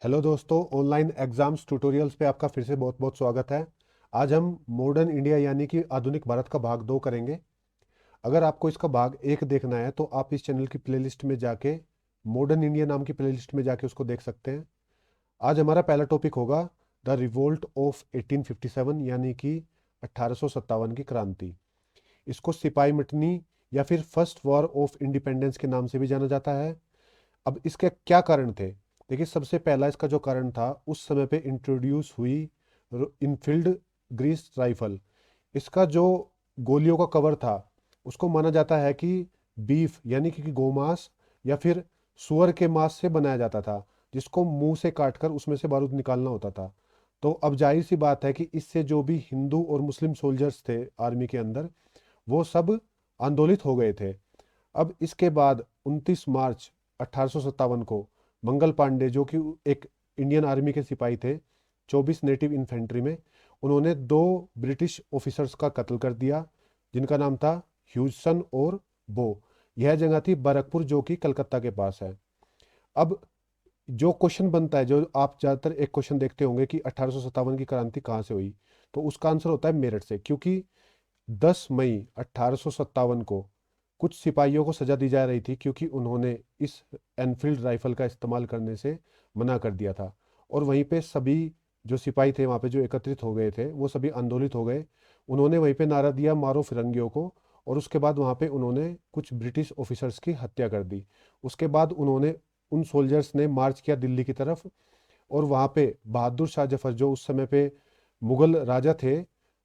Hello दोस्तों, online exams tutorials पे आपका फिर से बहुत बहुत स्वागत है। आज हम मॉडर्न इंडिया यानी कि आधुनिक भारत का भाग 2 करेंगे। अगर आपको इसका भाग 1 देखना है तो आप इस चैनल की प्लेलिस्ट में जाके मॉडर्न इंडिया नाम की प्लेलिस्ट में जाके उसको देख सकते हैं। आज हमारा पहला टॉपिक होगा द रिवोल्ट ऑफ 1857 यानी कि 1857 की क्रांति। इसको सिपाही मटनी या फिर फर्स्ट वॉर ऑफ इंडिपेंडेंस के नाम से भी जाना जाता है। अब इसके क्या कारण थे? देखिए, सबसे पहला इसका जो कारण था, उस समय पे इंट्रोड्यूस हुई इनफील्ड ग्रीस राइफल। इसका जो गोलियों का कवर था, उसको माना जाता है कि बीफ यानी कि गोमांस या फिर सुअर के मांस से बनाया जाता था, जिसको मुंह से काटकर उसमें से बारूद निकालना होता था। तो अब जाहिर सी बात है कि इससे जो भी हिंदू और मुस्लिम सोल्जर्स थे आर्मी के अंदर, वो सब आंदोलित हो गए थे। अब इसके बाद 29 मार्च 1857 को मंगल पांडे, जो कि एक इंडियन आर्मी के सिपाही थे, 24 नेटिव इन्फेंट्री में, उन्होंने 2 ब्रिटिश ऑफिसर्स का कत्ल कर दिया, जिनका नाम था ह्यूजसन और बो। यह जगह थी बरकपुर, जो कि कलकत्ता के पास है। अब जो क्वेश्चन बनता है, जो आप ज़्यादातर एक क्वेश्चन देखते होंगे कि 1857 की क्रांति कहाँ से हुई, तो उसका आंसर होता है मेरठ से। क्योंकि 10 मई 1857 को कुछ सिपाहियों को सजा दी जा रही थी, क्योंकि उन्होंने इस एनफील्ड राइफल का इस्तेमाल करने से मना कर दिया था। और वहीं पे सभी जो सिपाही थे वहाँ पे जो एकत्रित हो गए थे, वो सभी आंदोलित हो गए। उन्होंने वहीं पे नारा दिया, मारो फिरंगियों को। और उसके बाद वहाँ पे उन्होंने कुछ ब्रिटिश ऑफिसर्स की हत्या कर दी। उसके बाद उन्होंने उन सोल्जर्स ने मार्च किया दिल्ली की तरफ। और वहाँ पे बहादुर शाह जफर, जो उस समय पे मुगल राजा थे,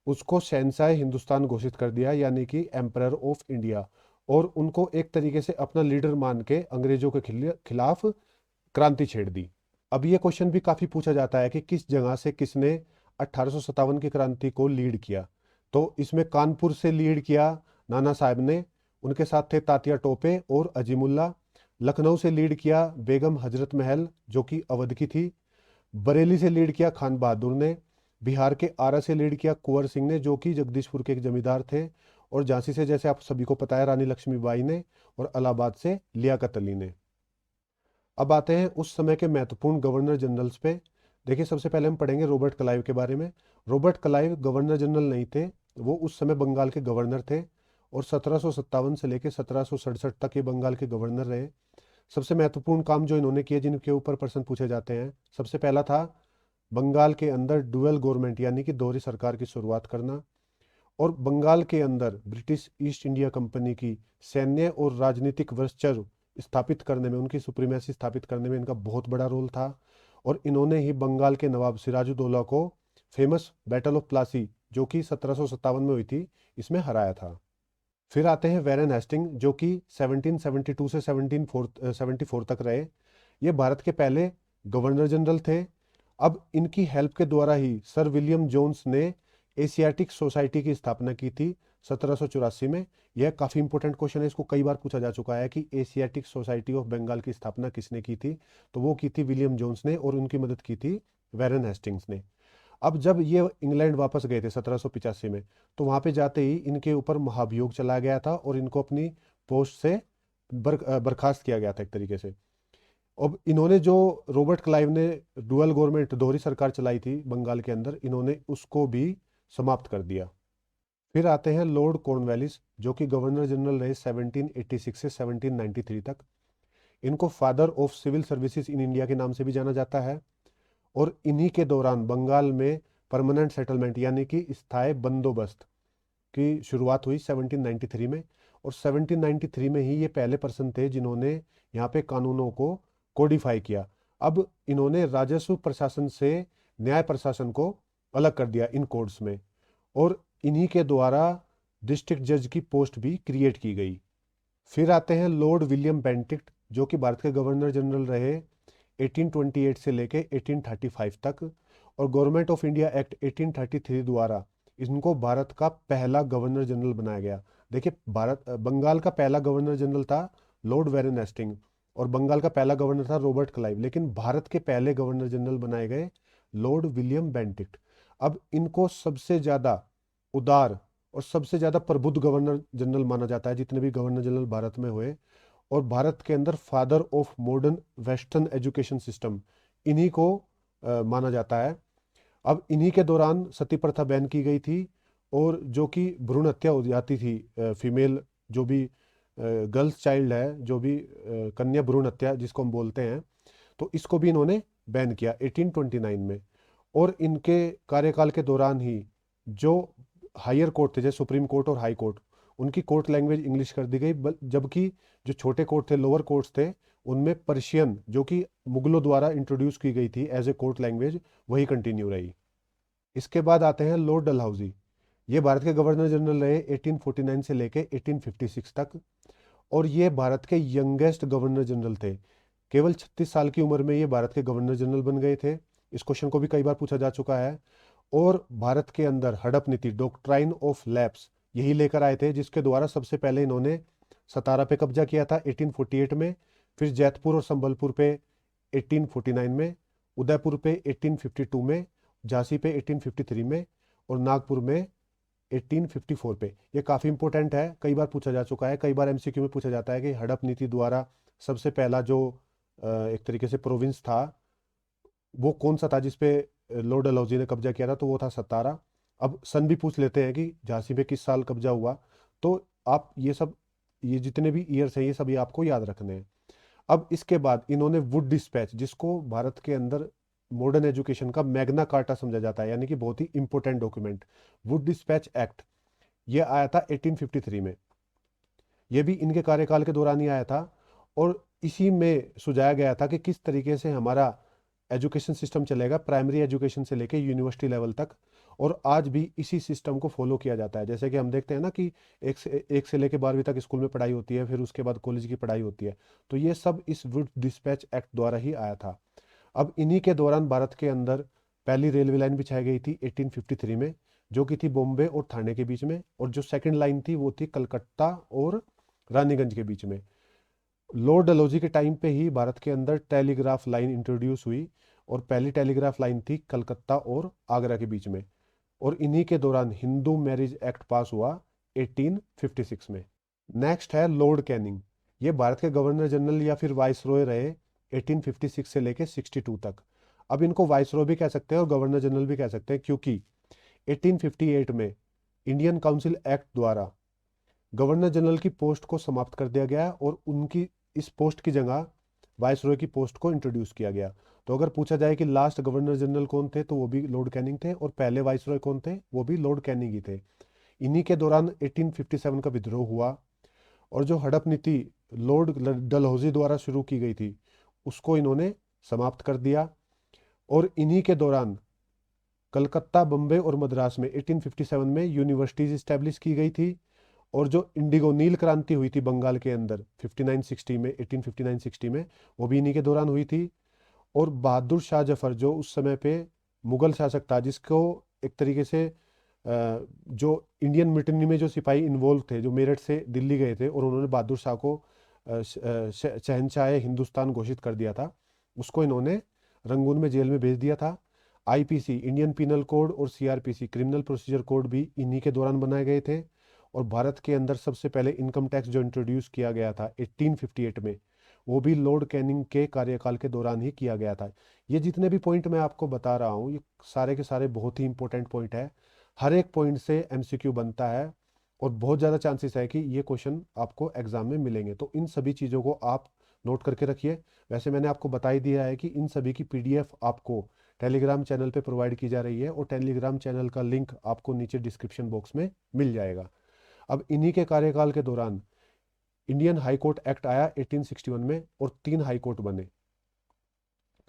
उसको शहंशाह हिंदुस्तान घोषित कर दिया, यानी कि एम्परर ऑफ इंडिया। और उनको एक तरीके से अपना लीडर मान के अंग्रेजों के खिलाफ क्रांति छेड़ दी। अब ये क्वेश्चन भी काफ़ी पूछा जाता है कि किस जगह से किसने 1857 की क्रांति को लीड किया। तो इसमें कानपुर से लीड किया नाना साहब ने, उनके साथ थे तात्या टोपे और अजीमुल्ला। लखनऊ से लीड किया बेगम हजरत महल, जो कि अवध की थी। बरेली से लीड किया खान बहादुर ने। बिहार के आरा से लीड किया कुंवर सिंह ने, जो कि जगदीशपुर के एक जमींदार थे। और झांसी से, जैसे आप सभी को पता है, रानी लक्ष्मीबाई ने। और इलाहाबाद से लियाकत अली ने। अब आते हैं उस समय के महत्वपूर्ण गवर्नर जनरल्स पे। देखिए, सबसे पहले हम पढ़ेंगे रॉबर्ट क्लाइव के बारे में। रॉबर्ट क्लाइव गवर्नर जनरल नहीं थे, वो उस समय बंगाल के गवर्नर थे। और 1757 से लेकर 1767 तक ये बंगाल के गवर्नर रहे। सबसे महत्वपूर्ण काम जो इन्होंने किए, जिनके ऊपर प्रश्न पूछे जाते हैं, सबसे पहला था बंगाल के अंदर डुअल गवर्नमेंट यानी कि दोहरी सरकार की शुरुआत करना। और बंगाल के अंदर ब्रिटिश ईस्ट इंडिया कंपनी की सैन्य और राजनीतिक वर्चस्व स्थापित करने में, उनकी सुप्रीमेसी स्थापित करने में इनका बहुत बड़ा रोल था। और इन्होंने ही बंगाल के नवाब सिराजुद्दौला को फेमस बैटल ऑफ प्लासी, जो कि 1757 में हुई थी, इसमें हराया था। फिर आते हैं वैरन हेस्टिंग, जो कि 1772 से 1774 तक रहे। ये भारत के पहले गवर्नर जनरल थे। अब इनकी हेल्प के द्वारा ही सर विलियम जोन्स ने एशियाटिक सोसाइटी की स्थापना की थी 1784 में। यह काफ़ी इंपॉर्टेंट क्वेश्चन है, इसको कई बार पूछा जा चुका है कि एशियाटिक सोसाइटी ऑफ बंगाल की स्थापना किसने की थी। तो वो की थी विलियम जोन्स ने, और उनकी मदद की थी वैरन हेस्टिंग्स ने। अब जब ये इंग्लैंड वापस गए थे 1785 में, तो वहाँ पे जाते ही इनके ऊपर महाभियोग चला गया था और इनको अपनी पोस्ट से बर्खास्त किया गया था एक तरीके से। अब इन्होंने जो रॉबर्ट क्लाइव ने डुअल गवर्नमेंट, दोहरी सरकार चलाई थी बंगाल के अंदर, इन्होंने उसको भी समाप्त कर दिया। फिर आते हैं लॉर्ड कॉर्नवालिस, जो कि गवर्नर जनरल रहे 1786 से 1793 तक। इनको father of civil services in India के नाम से भी जाना जाता है। और इन्हीं के दौरान बंगाल में परमानेंट सेटलमेंट यानी कि स्थायी बंदोबस्त की शुरुआत हुई 1793 में। और 1793 में ही ये पहले पर्सन थे जिन्होंने यहाँ पे कानूनों को कोडिफाई किया। अब इन्होंने राजस्व प्रशासन से न्याय प्रशासन को अलग कर दिया इन कोड्स में। और इन्हीं के द्वारा डिस्ट्रिक्ट जज की पोस्ट भी क्रिएट की गई। फिर आते हैं लॉर्ड विलियम बेंटिक्ट, जो कि भारत के गवर्नर जनरल रहे 1828 से लेके 1835 तक। और गवर्नमेंट ऑफ इंडिया एक्ट 1833 द्वारा इनको भारत का पहला गवर्नर जनरल बनाया गया। देखिए, भारत बंगाल का पहला गवर्नर जनरल था लॉर्ड वेरन हेस्टिंग, और बंगाल का पहला गवर्नर था रॉबर्ट क्लाइव, लेकिन भारत के पहले गवर्नर जनरल बनाए गए लॉर्ड विलियम बेंटिक्ट। अब इनको सबसे ज़्यादा उदार और सबसे ज़्यादा प्रबुद्ध गवर्नर जनरल माना जाता है जितने भी गवर्नर जनरल भारत में हुए। और भारत के अंदर father of modern western education system, इन्हीं को माना जाता है। अब इन्हीं के दौरान सती प्रथा बैन की गई थी, और जो कि भ्रूण हत्या हो जाती थी, फीमेल जो भी गर्ल्स चाइल्ड है, जो भी कन्या भ्रूण हत्या जिसको हम बोलते हैं, तो इसको भी इन्होंने बैन किया 1829 में। और इनके कार्यकाल के दौरान ही जो हायर कोर्ट थे, जैसे सुप्रीम कोर्ट और हाई कोर्ट, उनकी कोर्ट लैंग्वेज इंग्लिश कर दी गई, जबकि जो छोटे कोर्ट थे, लोअर कोर्ट्स थे, उनमें पर्शियन, जो कि मुगलों द्वारा इंट्रोड्यूस की गई थी एज ए कोर्ट लैंग्वेज, वही कंटिन्यू रही। इसके बाद आते हैं लॉर्ड डलहौजी। ये भारत के गवर्नर जनरल रहे 1849 से लेके 1856 तक, और ये भारत के यंगेस्ट गवर्नर जनरल थे। केवल 36 साल की उम्र में ये भारत के गवर्नर जनरल बन गए थे। इस क्वेश्चन को भी कई बार पूछा जा चुका है। और भारत के अंदर हड़प नीति, डॉक्ट्राइन ऑफ लैप्स, यही लेकर आए थे, जिसके द्वारा सबसे पहले इन्होंने सतारा पे कब्जा किया था 1848 में, फिर जैतपुर और संबलपुर पे 1849 में, उदयपुर पे 1852 में, झांसी पे 1853 में, और नागपुर में 1854 पे। ये काफ़ी इंपॉर्टेंट है, कई बार पूछा जा चुका है। कई बार एमसीक्यू में पूछा जाता है कि हड़प नीति द्वारा सबसे पहला जो एक तरीके से प्रोविंस था, वो कौन सा था जिसपे लॉर्ड डलहौजी ने कब्जा किया था, तो वो था सतारा। अब सन भी पूछ लेते हैं कि झांसी पे किस साल कब्जा हुआ, तो आप ये सब, ये जितने भी ईयर्स हैं, ये सब ये आपको याद रखने हैं। अब इसके बाद इन्होंने वुड डिस्पैच, जिसको भारत के अंदर मॉडर्न एजुकेशन का मैग्ना कार्टा समझा जाता है, यानी कि बहुत ही important document, Wood dispatch act, ये आया था 1853 में। ये भी इनके कार्यकाल के दौरान ही आया था, और इसी में सुझाया गया था कि किस तरीके से हमारा एजुकेशन सिस्टम चलेगा, प्राइमरी एजुकेशन से लेके यूनिवर्सिटी लेवल तक। और आज भी इसी सिस्टम को फॉलो किया जाता है। जैसे कि हम देखते हैं ना कि एक से लेके 12वीं तक स्कूल में पढ़ाई होती है, फिर उसके बाद कॉलेज की पढ़ाई होती है, तो ये सब इस वुड डिस्पैच एक्ट द्वारा ही आया था। अब इन्हीं के दौरान भारत के अंदर पहली रेलवे लाइन बिछाई गई थी 1853 में, जो कि थी बॉम्बे और ठाणे के बीच में, और जो सेकंड लाइन थी वो थी कलकत्ता और रानीगंज के बीच में। लॉर्ड डलहौजी के टाइम पे ही भारत के अंदर टेलीग्राफ लाइन इंट्रोड्यूस हुई, और पहली टेलीग्राफ लाइन थी कलकत्ता और आगरा के बीच में। और इन्हीं के दौरान हिंदू मैरिज एक्ट पास हुआ 1856 में। नेक्स्ट है लॉर्ड कैनिंग। ये भारत के गवर्नर जनरल या फिर वाइसरॉय रहे 1856 से लेके 62 तक। अब इनको वाइसरॉय भी कह सकते हैं और गवर्नर जनरल भी कह सकते हैं, क्योंकि 1858 में इंडियन काउंसिल एक्ट द्वारा गवर्नर जनरल की पोस्ट को समाप्त कर दिया गया, और उनकी इस पोस्ट की जगह वाइसरॉय की पोस्ट को इंट्रोड्यूस किया गया। तो अगर पूछा जाए कि लास्ट गवर्नर जनरल कौन थे, तो वो भी लॉर्ड कैनिंग थे, और पहले वाइसरॉय कौन थे, वो भी लॉर्ड कैनिंग ही थे। इन्हीं के दौरान 1857 का विद्रोह हुआ, और जो हड़प नीति लॉर्ड डलहौजी द्वारा शुरू की गई थी, उसको इन्होंने समाप्त कर दिया। और इन्हीं के दौरान कलकत्ता, बम्बे और मद्रास में 1857 में यूनिवर्सिटीज इस्टेब्लिश की गई थी। और जो इंडिगो नील क्रांति हुई थी बंगाल के अंदर 59-60 में, 1859-60 में, वो भी इन्हीं के दौरान हुई थी। और बहादुर शाह जफर, जो उस समय पे मुगल शासक था, जिसको एक तरीके से जो इंडियन मिलिट्री में जो सिपाही इन्वॉल्व थे, जो मेरठ से दिल्ली गए थे, और उन्होंने बहादुर शाह को शहनशाह हिंदुस्तान घोषित कर दिया था, उसको इन्होंने रंगून में जेल में भेज दिया था। आईपीसी, इंडियन पिनल कोड, और सीआरपीसी, क्रिमिनल प्रोसीजर कोड, भी इन्हीं के दौरान बनाए गए थे। और भारत के अंदर सबसे पहले इनकम टैक्स जो इंट्रोड्यूस किया गया था 1858 में, वो भी लॉर्ड कैनिंग के कार्यकाल के दौरान ही किया गया था। ये जितने भी पॉइंट मैं आपको बता रहा हूँ, ये सारे के सारे बहुत ही इंपॉर्टेंट पॉइंट है। हर एक पॉइंट से एमसीक्यू बनता है, और बहुत ज़्यादा चांसेस है कि ये क्वेश्चन आपको एग्जाम में मिलेंगे। तो इन सभी चीज़ों को आप नोट करके रखिए। वैसे मैंने आपको बता ही दिया है कि इन सभी की पीडीएफ आपको टेलीग्राम चैनल पे प्रोवाइड की जा रही है, और टेलीग्राम चैनल का लिंक आपको नीचे डिस्क्रिप्शन बॉक्स में मिल जाएगा। अब इन्हीं के कार्यकाल के दौरान इंडियन हाई कोर्ट एक्ट आया 1861 में, और 3 हाई कोर्ट बने।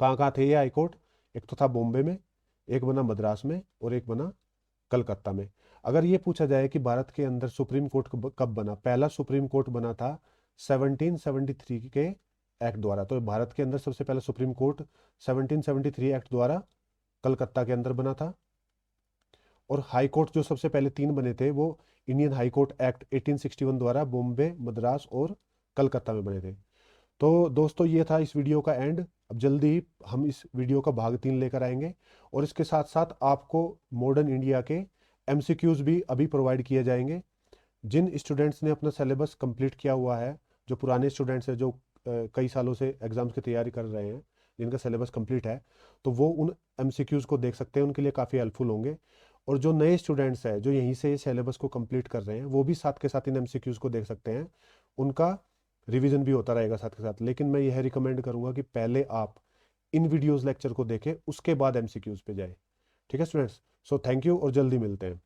कहाँ कहाँ थे ये हाई कोर्ट? एक तो था बॉम्बे में, एक बना मद्रास में, और एक बना कलकत्ता में। अगर ये पूछा जाए कि भारत के अंदर सुप्रीम कोर्ट कब बना, पहला सुप्रीम कोर्ट बना था 1773 के एक्ट द्वारा। तो भारत के अंदर सबसे पहला सुप्रीम कोर्ट 1773 एक्ट द्वारा कलकत्ता के अंदर बना था। और हाई कोर्ट जो सबसे पहले 3 बने थे, वो इंडियन हाई कोर्ट एक्ट 1861 द्वारा बॉम्बे, मद्रास और कलकत्ता में बने थे। तो दोस्तों, ये था इस वीडियो का एंड। अब जल्दी ही हम इस वीडियो का भाग 3 लेकर आएंगे, और इसके साथ साथ आपको मॉडर्न इंडिया के एमसीक्यूज भी अभी प्रोवाइड किए जाएंगे। जिन स्टूडेंट्स ने अपना सिलेबस कंप्लीट किया हुआ है, जो पुराने स्टूडेंट्स हैं, जो कई सालों से एग्जाम्स की तैयारी कर रहे हैं, जिनका सिलेबस कंप्लीट है, तो वो उन एमसीक्यूज़ को देख सकते हैं, उनके लिए काफ़ी हेल्पफुल होंगे। और जो नए स्टूडेंट्स हैं जो यहीं से सिलेबस को कंप्लीट कर रहे हैं, वो भी साथ के साथ इन एमसीक्यूज़ को देख सकते हैं, उनका रिवीजन भी होता रहेगा साथ के साथ। लेकिन मैं यह रिकमेंड करूंगा कि पहले आप इन वीडियोस लेक्चर को देखें, उसके बाद एमसीक्यूज़ पे जाए। ठीक है स्टूडेंट्स, सो थैंक यू और जल्दी मिलते हैं।